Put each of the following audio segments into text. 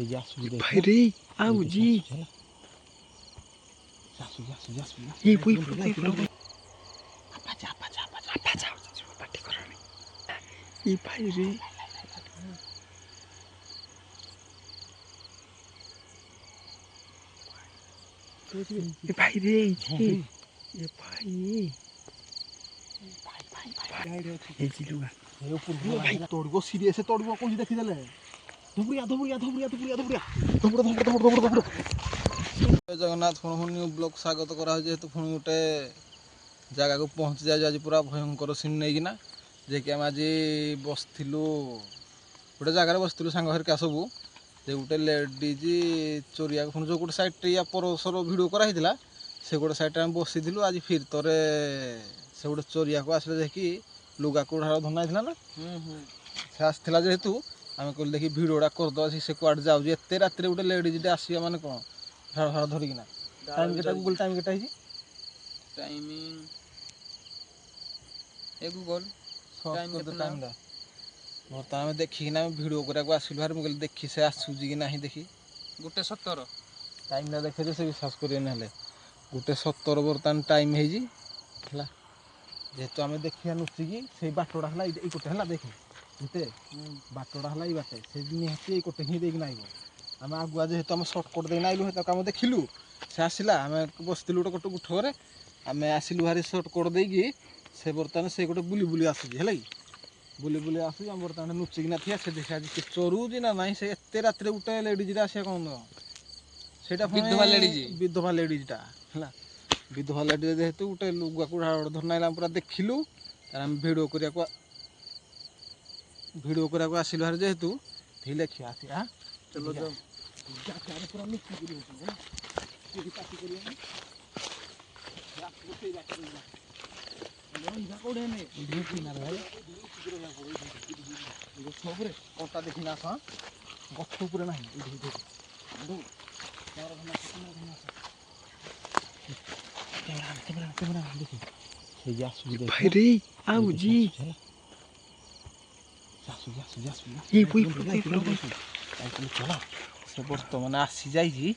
भाई रे आओ जी ये पुई पुई पुई पार्टी करनी ये भाई रे ये भाई रे ये भाई ये चिलुआ भाई तोड़बो सीरियस तोड़बो कोन देखि देले धुबुरिया धुबुरिया धुबुरिया धुबुरिया धुबुरिया धुबुर धुबुर धुबुर धुबुर धुबुर जगन्नाथ पुणी न्यू ब्लॉग स्वागत करा जेहेतु पुणी गोटे जगह को पहुँची जाए आज पूरा भयंकर सीन नहीं ना जे कि आम आज बसलु गोटे जगार बसलु सांग हरिका सबू जे गोटे लेडीज चोरिया पुणी जो गोटे साइड या परसर भिड कराई से गोटे साइड आम बसीलु आज फिर तरे से गोटे चोरिया को आसले देखी लुगा को ढाल धना ना से आसला जेहेतु आम कहल देखी भिडटा करदे से कड़े जाऊँ एत रात गोटे लेडीज आसिया माने कौन ढाल ढाल धरिकिना टाइम केटा गूगल टाइम केटा टाइमिंग ए गूगल टाइम बर्तमान देखिना भिड कराया आसलु भार मुझे देखी से आसूजी कि ना देखी गोटे 17 टाइम देखे से विश्वास करें ना गोटे 17 बर्तमान टाइम है जेहेतु आम देखा नुचिकी से बाटटा है ये गोटे है देखे बुझे बाटटा है ये बाटे से निहाती गोटे ही देना आईब आम आगुआ जेहेतु आम सर्टकट देना आइलु आम देखिलु से आसला आम बसलु गोटे गुठरे आम आसलु भारी सर्टकट देकी से बर्तमान से गोटे बुली बुली आसूसी है बुली बुली आसूँ आम बर्तमान नुचिकिना थी से देखा आज कि चोरुची ना ना से एत रात गोटे लेडीज आसा कौन से विधवा लेडीजटा है विधवा लेडीज जेहेतु गोटे लुगा को धरना पूरा देखिलु आम भिडियो करने आसलु भारी जेहेतु ठीक देखिए आसिया चलो जाओ पूरा कंटा देखी ना गछ उपरे ना भाई रे आओ जी ये पुई पुई चला से बर्तमान आसी जाइए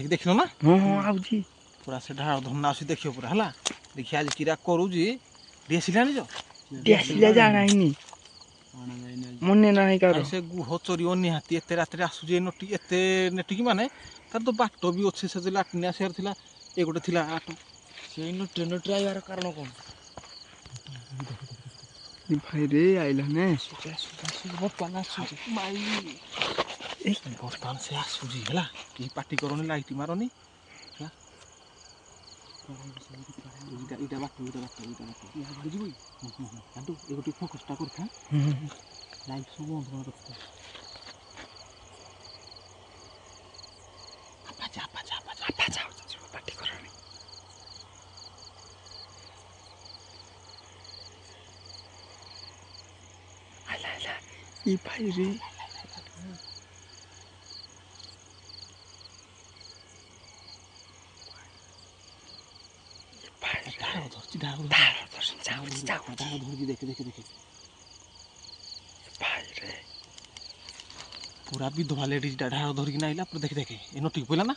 देखिल ना हाँ आओ जी पूरा से ढाल धरना आस देखियो पूरा है देखिए आज किरा करुची डेसिला निज डेसिला जाना ही नहीं मने ना नहीं करो से गुह चोरी निहाती एत रात आसूची नटी एत नेटिकी माने तार तो बाट भी अच्छे से लाट्रिन आसार था ये गोटे थी से नटी आइबार कारण कौन भाई रे आइला ने बर्तमान से आसूची है कि पार्टी करनी लाइट मारनी फोकसटा कर लाइट सब बंद रखता पार्टी करनी आला आला ये भाई रे पूरा विधवा लेडीज ढाल धरिक आइला पूरा देखी देखे ये नोटिक पड़ा ना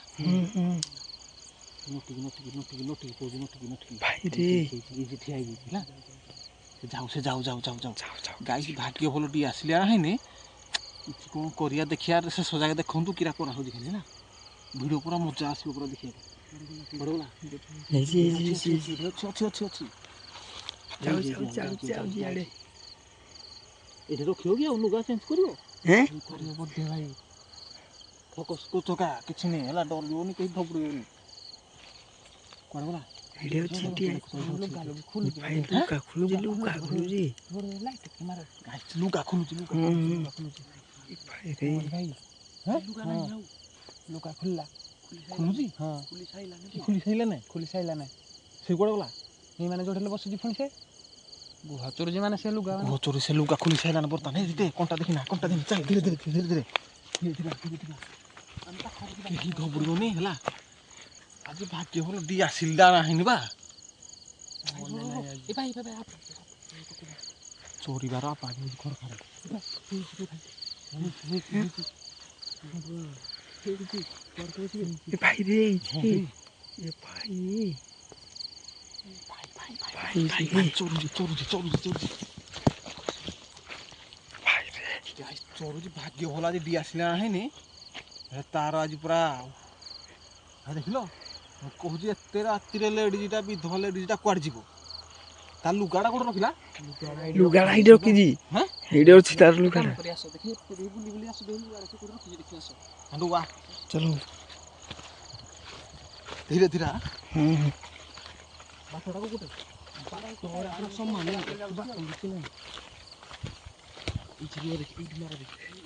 नोटिक भाई रे जाऊ से जाऊ जाऊ जाऊ जाऊ गाई भाग्य भल टी आसलिया है किसी कौन करिया देखिया से सजागे देखु किरा करा हो देखिए ना वीडियो पूरा मजा आसो पूरा देखिए बड़ोला ये रखियो कि लुगा चेंज करियो हैं करियो बड्डे भाई फोकस को चका किछि नै हला डर जोनी कहि थपड़ियोनी कोन बोला वीडियो छिटी भाई लुका खुलुजी लाइट मार गाइस लुगा खुलुजी भाई रे भाई हैं लुगा नै जाऊ लुगा खुलला खुलुजी हां खुली साइला नै से कोड बोला ए माने जोठले बसुजी फुणी से गुहा चोरी माने से लुगा खुली साइला न बर्तन हे दे कंटा देखिना कंटा दिन चल धीरे धीरे ही धबुड़ो नै हला आज भाग्य होल डी आसिलदा नाहिनी बा ए भाई चोरी बारा पानी घर खा ଏ ଭାଇ ରେ ଏ ଭାଇ ଭାଇ ଚୋରୁଛି ଭାଗ୍ୟ ଭଲ ଆଜି ଡି ଆସିଲା ହେଇନି ତାର ଆଜି ପୁରା ଦେଖିଲ ମୁଁ କହୁଛି ଏତେ ରାତିରେ ଲେଡିଜିଟା ବିଧବା ଲେଡିଜିଟା କୁଆଡେ ଯିବ ତା ଲୁଗାଟା କୋଉଠି ରଖିଲା ଲୁଗାଟା ହେଇଠି ରଖିଛି ହେଇଠି ଅଛି ତାର ଲୁଗାଟା ଚलो ଧୀରେ ଧୀରେ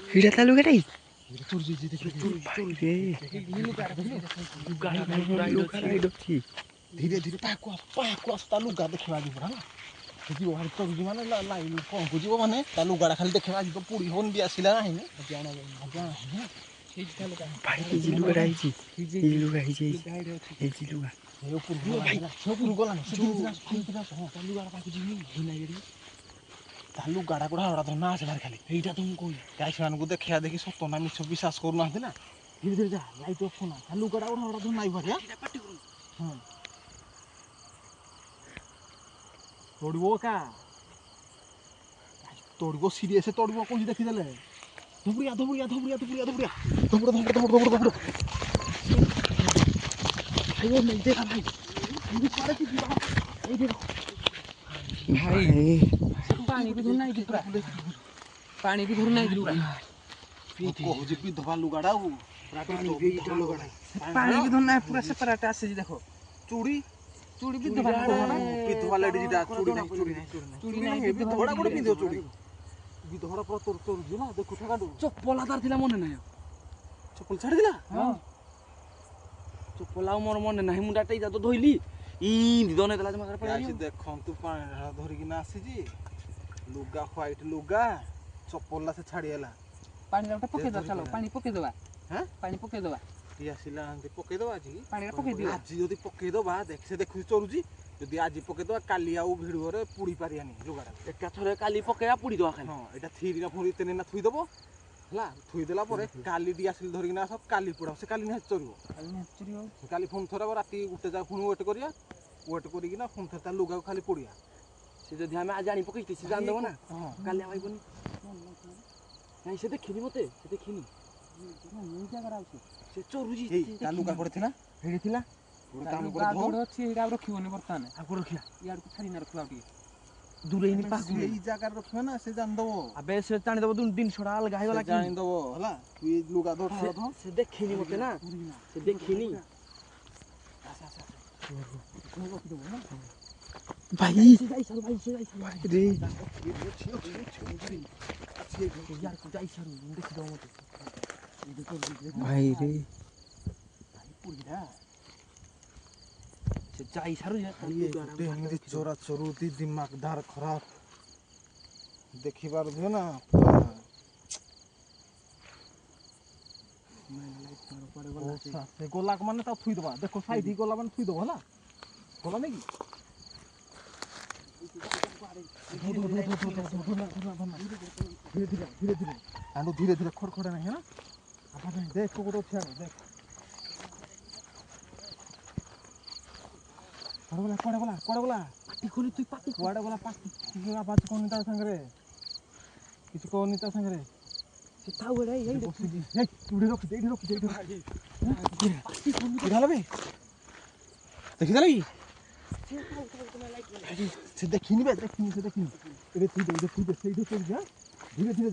ହେଇଟା ତା ଲୁଗାଟା ଧୀରେ ଧୀରେ ପାହାକୁ ଆସ ତା ଲୁଗା ଦେଖିବା ଆଜି ପୁରା ଯିବ ଭାରି ଚରୁଛି ମାନେ କଣକୁ ଯିବ ମାନେ ତା ଲୁଗାଟା ଖାଲି ଦେଖିବା ଆଜି ତ ପୁଡ଼ି ହବନି ବି ଆସିଲା ନାହିଁ ଭାଇ ହେଇଛି ଲୁଗାଟା ହେଇଛି ହେଇଛି ଲୁଗା ହେଇଛି ହେଇଛି ଲୁଗା ତା ଲୁଗାଟା ଗୁଡ଼ା ହଡ଼ା ଧନା ଆସେ ଭାରି ଖାଲି ଏଇଟା ତ ମୁଁ କହୁଛି ଗାଈ ସେମାନଙ୍କୁ ଦେଖିବା ଦେଖି ସତ ନା ମିଛ ବିଶ୍ୱାସ କରୁନାହାନ୍ତି ନା ଧୀରେ ଧୀରେ ଯା ଲାଇଟ୍ ଅଫ୍ ନା ତା ଲୁଗାଟା ଗୁଡ଼ା ହଡ଼ା ଧନା ଭାରି ହଁ ତୋଡ଼ିବ କା ତୋଡ଼ିବ ସିରିୟସ୍ ତୋଡ଼ିବ କହୁଛି ଦେଖିଦେଲେ ଧବୁଡ଼ିଆ ଭାଇ ପାଣି ବି ଧରୁ ନାହିଁ ପୁରା ପାଣି ବି ଧରୁ ନାହିଁ ପୁରା କହୁଛି ବିଧବା ଲୁଗାଟା ଆଉ ପାଣି ବି ଧରୁ ନାହିଁ ପୁରା ସେପାରେଟ ଆସିଛି ଦେଖ ଚୁଡ଼ି ଚୁଡ଼ି ବି ଧବା ବିଧବା ଲେଡିଜିଟା ଚୁଡ଼ି ନାହିଁ ବିଧବାଟା ଗୋଟେ ପିନ୍ଧିବ ଚୁଡ଼ି ବିଧବାଟା ପୁରା ତୋରୁଛି ନା ଦେଖୁଥା କାଟୁ ଚପଲ ତାର ଥିଲା ମନେ ନାହିଁ ଚପଲ ଛାଡ଼ିଥିଲା ହଁ ଚପଲ ଆଉ ମୋର ମନେ ନାହିଁ ମୁଁ ଡାଟା ଇଟା ତ ଧୋଇଲି ଇନ୍ତି ଦନେ ଦେଲା ଯେ ମାଗରେ ଆଜି ଦେଖନ୍ତୁ ପାଣି ଧରିକିନା ଆସିଛି ଲୁଗା ହ୍ୱାଇଟ୍ ଲୁଗା ଚପଲଟା ସେ ଛାଡ଼ିଗଲା ପାଣି ଗୋଟେ ପକେଇଦବା ଚାଲ ପାଣି ପକେଇଦବା ପାଣି ପକେଇଦବା ଟିକେ ଆସିଲା ପକେଇଦବା ଆଜି ପାଣିରେ ପକେଇଦିଅ ଆଜି ଯଦି ପକେଇଦବା ଦେଖ ସେ ଦେଖୁଛି ଚରୁଛି ଯଦି ଆଜି ପକେଇଦବା କାଲି ଆଉ ଭିଡ଼ିଓରେ ପୁଡ଼ି ପାରିବାନି ଲୁଗାଟା ଏକାଥରେ କାଲି ପକେଇବା ପୁଡ଼ିଦବା ଖାଲି ହଁ ଏଇଟା ଥିରିନା ପୁଣି ଏତେ ନେନା ଥୋଇଦବ ହେଲା ଥୋଇଦେଲା ପରେ କାଲି ଟିକେ ଆସିଲେ ଧରିକିନା ଆସ କାଲି ପୋଡ଼ା ସେ କାଲି ନିହାତି ଚରିବ କାଲି ପୁଣି ଥରେ ରାତି ଗୋଟେ ଜାଗା ପୁଣି ୱେଟ୍ କରିବା ୱେଟ୍ କରିକିନା ପୁଣି ଥରେ ତା ଲୁଗାକୁ ଖାଲି ପୋଡ଼ିବା ସେ ଯଦି ଆମେ ଆଜି ଆଣି ପକେଇଛି ସେ ଜାଣିଦେବ ନା କାଲି ଆଇବନି ନାଇଁ ସେ ଦେଖିନି ମତେ ସେ ଦେଖିନି ସେ ଚରୁଛି ତା ଲୁଗା କୁଆଡ଼େ ଥିଲା ହେଇଠି ଥିଲା କାମ କରି ଅଛି ଏଇଟା ଆଉ ରଖିବନି ବର୍ତ୍ତମାନ ଆକୁ ରଖିବା ଇଆଡ଼କୁ ଛାଡ଼ିନା ରଖିବା ଆଉ ଟିକେ ଦୂରେଇନି ପାଖକୁ ଏଇ ଜାଗାରେ ରଖିବା ନା ସେ ଜାଣିଦବ ଆବେ ସେ ଜାଣିଦବ ଜିନିଷଟା ଅଲଗା ହେଇଗଲା କି ଜାଣିଦବ ହେଲା ତୁ ଏଇ ଲୁଗା ଧର ସେ ଦେଖିନି ମତେ ନା ସେ ଦେଖିନି ଭାଇ ରେ ଭାଇ ରେ ସେ ଯାଇ ସାରୁ ଏମିତି ଚୋରା ଚରୁତି ଦିମାଗଦାର ଖରାପ ଦେଖିପାରୁଥିବ ନା ସେ ଗଲା ମାନେ ତାକୁ ଥୁଇଦବା ଦେଖ ସାଇଡ୍ ଗଲା ମାନେ ଥୁଇଦବ ହେଲା ଗଲା ନାଇଁ କି ଧୀରେ ଧୀରେ ଆଣ୍ଡୁ ଧୀରେ ଧୀରେ ଖଡ ନାହିଁ ହେଲା ଦେଖ ଗୋଟେ ଅଛି ଆଡେ ଦେଖ କୁଆଡେ ଗଲା କୁଆଡେ ଗଲା ପାଟି ଆବାଜ କହୁନି ତା ସାଙ୍ଗରେ କିଛି କହୁନି ତା ସାଙ୍ଗରେ ବସିଛି ଏଇଠି ରଖିଛି ଦେଖିଦେଲା କି ସେ ଦେଖିନି ସେ ଦେଖିନି ଏବେ ଥୁଇଦେ ସେଇଠି ଚଢୁଛି ଧୀରେ ଧୀରେ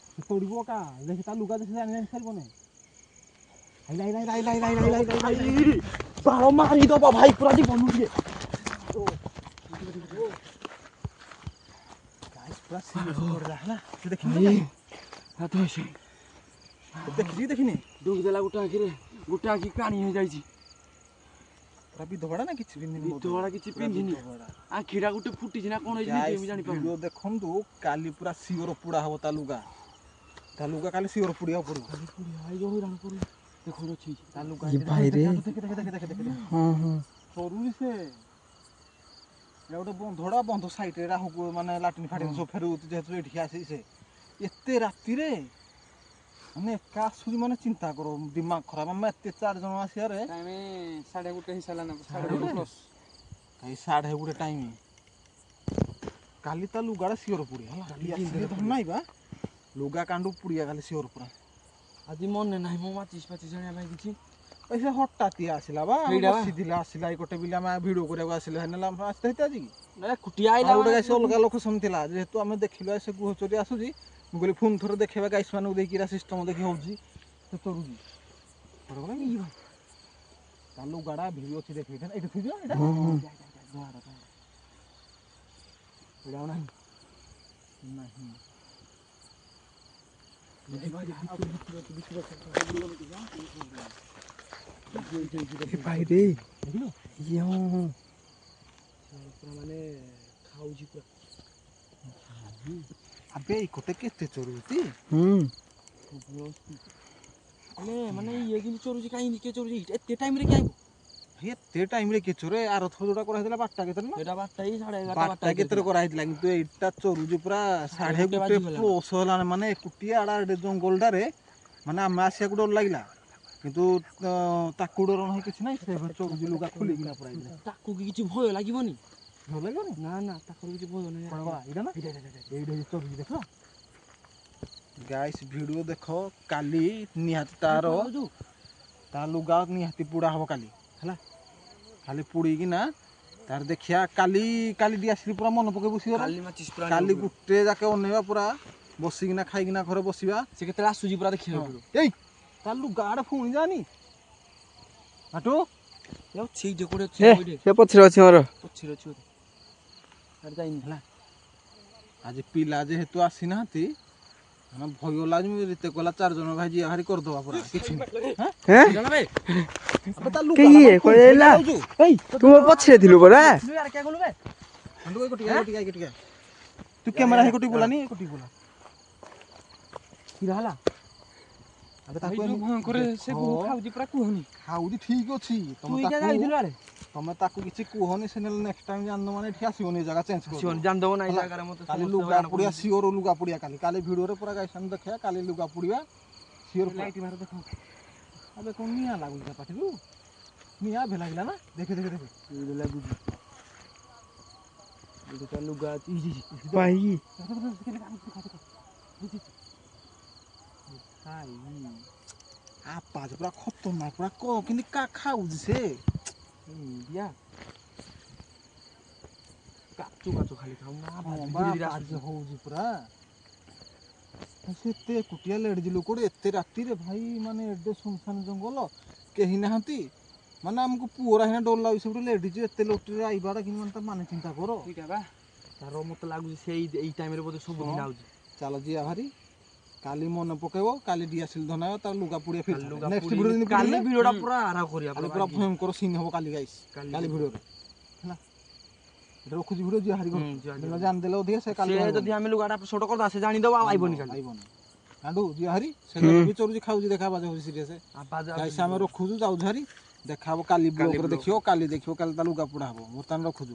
ସେ ତୋଡ଼ିବ କା ଦେଖି ତା ଲୁଗା ଦେଖି ଜାଣି ସାରିବନି ବାଳ ମାରିଦବ ଭାଇ ପୁରା ଜୀବନ ଟିକେ ପୁରା ସିରିୟସ୍ ପଡ଼ିଲା ହେଲା ସେ ଦେଖିନି ଦେଖିନି ଡୁବି ଦେଲା ଗୋଟେ ଆଖି ପାଣି ହେଇଯାଇଛି ପୁରା ବିଧବାଟା ନା କିଛି ପିନ୍ଧିନି ବିଧବାଟା କିଛି ପିନ୍ଧିନି ଆଖିଟା ଗୋଟେ ଫୁଟିଛି ନା କଣ ହେଇଛି ମୁଁ ଜାଣିପାରୁନି ଭିଡ଼ିଓ ଦେଖନ୍ତୁ କାଲି ପୁରା ସିଓର ପୋଡ଼ା ହବ ତା ଲୁଗା କାଲି ସିଓର ପୋଡ଼ିବାକୁ ପଡ଼ିବ ତା ଲୁଗା ଭାଇରେ ଚରୁଛି ସେ ଗୋଟେ ବନ୍ଧଟା ବନ୍ଧ ସାଇଡ଼ରେ ମାନେ ଲାଟିନ୍ ଫାଟିନ୍ ସବୁ ଫେରୁଛି ଯେହେତୁ ଏଠିକି ଆସିଛି ସେ ଏତେ ରାତିରେ ମାନେ ଏକା ଆସୁଛି ମାନେ ଚିନ୍ତା କର ଦିମାଗ ଖରାପ ଆମେ ଏତେ 4 ଜଣ ଆସିବାରେ ଟାଇମ୍ 1:30 ହେଇସାରିଲା ନା ସାଢ଼େ ଗୋଟେ? କାଇଁ 1:30 ଟାଇମ୍ କାଲି ତା ଲୁଗାଟା ସିଓର ପୁଡ଼ିଆ ହେଲା କାଲି ଆସିଲେ ଧର ନାହିଁ ବା ଲୁଗା କାଣ୍ଡୁ ପୁଡ଼ିଆ କାଲି ସିଓର ପୁରା ଆଜି ମନେ ନାହିଁ ମୋ ମାଚିସ୍ ଆଣିବା ପାଇଁ କିଛି ସେ ହଠାତିଆ ଆସିଲା ବା ସେଇଟା ବା। ବସିଥିଲା ଆସିଲା ଏଇ ଗୋଟେ ବିଲ ଆମେ ଭିଡ଼ିଓ କରିବାକୁ ଆସିଲେ ନେଲା ଆମେ ଆସିତେ ଆଜି କି କୁଟିଆ ଆଉ ଗୋଟେ ଗାଈ ଅଲଗା ଲୋକେସନ୍ ଥିଲା ଯେହେତୁ ଆମେ ଦେଖିଲୁ ସେ ଗୁହ ଚୋରି ଆସୁଛି ମୁଁ କହିଲି ପୁଣି ଥରେ ଦେଖେଇବା ଗାଈ ମାନଙ୍କୁ ଦେଇକି ସିଷ୍ଟମ ଦେଖି ହଉଛି ସେ ଚରୁଛି ତା ଲୁଗାଟା ଭିଡ଼ି ଅଛି ଦେଖେଇ ଏଇଠି ଥିବ ଏଇଟା ନାହିଁ ଭାଇରେ ଦେଖିଲୁ ମାନେ ଖାଉଛି ପୁରା ଆବେ ଏଇ କୋଟେ କେତେ ଚୋରୁଛି ମାନେ ଇଏ କିନ୍ତୁ ଚୋରୁଛି କାହିଁକି କିଏ ଚୋରୁଛି ଏତେ ଟାଇମ୍ରେ କିଏ ଆଇବ ଏତେ ଟାଇମ୍ରେ କିଏ ଚୋରେ ଆର ଥର ଯୋଉଟା କରାହେଇଥିଲା 12ଟା କେତେରେ ନା ଏଇଟା 12:30 12ଟା କେତେରେ କରାହେଇଥିଲା କିନ୍ତୁ ଏଇଟା ଚୋରୁଛି ପୁରା 1:30 ପ୍ଲସ୍ ହେଲାଣି ମାନେ ଏକୁଟିଆ ଆଡ଼ା ଜଙ୍ଗଲଟାରେ ମାନେ ଆମେ ଆସିବାକୁ ଡର ଲାଗିଲା କିନ୍ତୁ ତାକୁ ଡର ନାହିଁ କିଛି ନାହିଁ ସେ ଚୋରୁଛି ଲୁଗା ଖୋଲିକିନା ପୁରା ତାକୁ କିଛି ଭୟ ଲାଗିବନି ଭଲ ଲାଗିବନି ନା ତାଙ୍କର କିଛି ଭୟ ନାହିଁ ଏଇଟା ନା ଏଇଟା ଚୋରୁଛି ଦେଖ ଗାଇସ୍ ଭିଡ଼ିଓ ଦେଖ କାଲି ନିହାତି ତା ଲୁଗା ନିହାତି ପୁଡ଼ା ହବ କାଲି ହେଲା ଖାଲି ପୁଡ଼ିକିନା ତାର ଦେଖିଆ କାଲି ଆସିଲି ପୁରା ମନେ ପକେଇବୁ ସିଓର କାଲି ଗୋଟେ ଯାକେ ଅନେଇବା ପୁରା ବସିକିନା ଖାଇକିନା ଘରେ ବସିବା ସେ କେତେବେଳେ ଆସୁଛି ପୁରା ଦେଖିବାକୁ ଏଇ ତା ଲୁଗା ଆଡ଼େ ପୁଣି ଯାନି ଆଟୁ ଅଛି ଯେ କୋଉଠି ଅଛି ସେ ପଛରେ ଅଛି ମୋର ପଛରେ ଅଛି ଯାଇନି ହେଲା ଆଜି ପିଲା ଯେହେତୁ ଆସିନାହାନ୍ତି ଆମେ ଭୟ ଲାଗୁଛି ମୁଁ ରିତେ କହିଲା 4 ଜଣ ଭାଇ ଯିବା ଭାରି କରିଦେବା ପୁରା କିଛି ତୁ ପଛରେ ଥିଲୁ ପରା ତୁ କ୍ୟାମେରା ହେଇ କୋଟି ବୋଲାନି କୋଟି ବୋଲା କିରା ହେଲା ଖାଉଛି ପୁରା କୁହନି ଖାଉଛି ଠିକ ଅଛି ତମେ ତାକୁ କିଛି କୁହନି ସେ ନେଲେ ନେକ୍ସଟ ଟାଇମ ଜାଣିବ ମାନେ ଏଠି ଆସିବନି ଜାଗା ଚେଞ୍ଜ କରିବ ଜାଣିଦବ ନା ଜାଗାରେ ମତେ କାଲି ଲୁଗା ପୁଡ଼ିଆ ସିଓର ଲୁଗା ପୁଡ଼ିଆ କାଲି ଭିଡ଼ିଓରେ ପୁରା ଗାଈ ସାମନେ ଦେଖିବା କାଲି ଲୁଗା ପୁଡ଼ିବା ସିଓର ଲାଇଟ୍ ମାର ଦେଖ ଏବେ କଣ ନିଆଁ ଲାଗୁଛି ତା ପାଟିରୁ ନିଆଁ ଭେ ଲାଗିଲା ନା ଦେଖେ ଲାଗୁଛି ଲୁଗା ଆବାଜ ପୁରା ଖତରନାକ ପୁରା କିନ୍ତୁ ଖାଉଛି ସେ କାଚୁ ଖାଲି ହଉଛି ପୁରା ସେ ଏତେ ଏକୁଟିଆ ଲେଡ଼ିଜ ଲୋକଟେ ଏତେ ରାତିରେ ଭାଇ ମାନେ ଏଡ଼େ ସୁନସାନ ଜଙ୍ଗଲ କେହି ନାହାନ୍ତି ମାନେ ଆମକୁ ପୁଅରା ହେନା ଡର ଲାଗୁଛି ସେପଟେ ଲେଡ଼ିଜ ଏତେ ଲୋଟିରେ ଆଇବାଟା କିନ୍ତୁ ମାନେ ତା ମାନେ ଚିନ୍ତା କର ତାର ମତେ ଲାଗୁଛି ସେଇ ଏଇ ଟାଇମରେ ବୋଧେ ସବୁ ଦିନ ଆଉଛି ଚାଲ ଯିବା ଭାରି କାଲି ମନେ ପକେଇବ କାଲି ଡିଆସିଲ ଧନାବ ତାର ଲୁଗା ପୁଡ଼ିଆ କାଲି ଭିଡ଼ିଓଟା ପୁରା ଆରାମ କରିବା ପୁରା ଭୟଙ୍କର ସିନ୍ ହବ କାଲି ଗାଇସ୍ କାଲି ଭିଡ଼ିଓରେ ହେଲା ରଖୁଛି ଭିଡ଼ିଓ ଯିବା ହାରି ଜାଣିଦେଲେ ଅଧିକା ସେ କାଲି ଯଦି ଆମେ ଲୁଗାଟା ଛୋଟ କରିଦବା ସେ ଜାଣିଦବ ଆଉ ଆଇବନି କାଣ୍ଡୁ ଯିବା ହାରି ସେ ବି ଚରୁଛି ଖାଉଛି ଦେଖା ବାଜ ହଉଛି ସିରିୟସ୍ ଗାଇସ୍ ଆମେ ରଖୁଛୁ ଯାଉଛୁ ହାରି ଦେଖା ହବ କାଲି ବ୍ଲଗରେ ଦେଖିବ କାଲି ତା ଲୁଗା ପୋଡ଼ା ହବ ବର୍ତ୍ତମାନ ରଖୁଛୁ।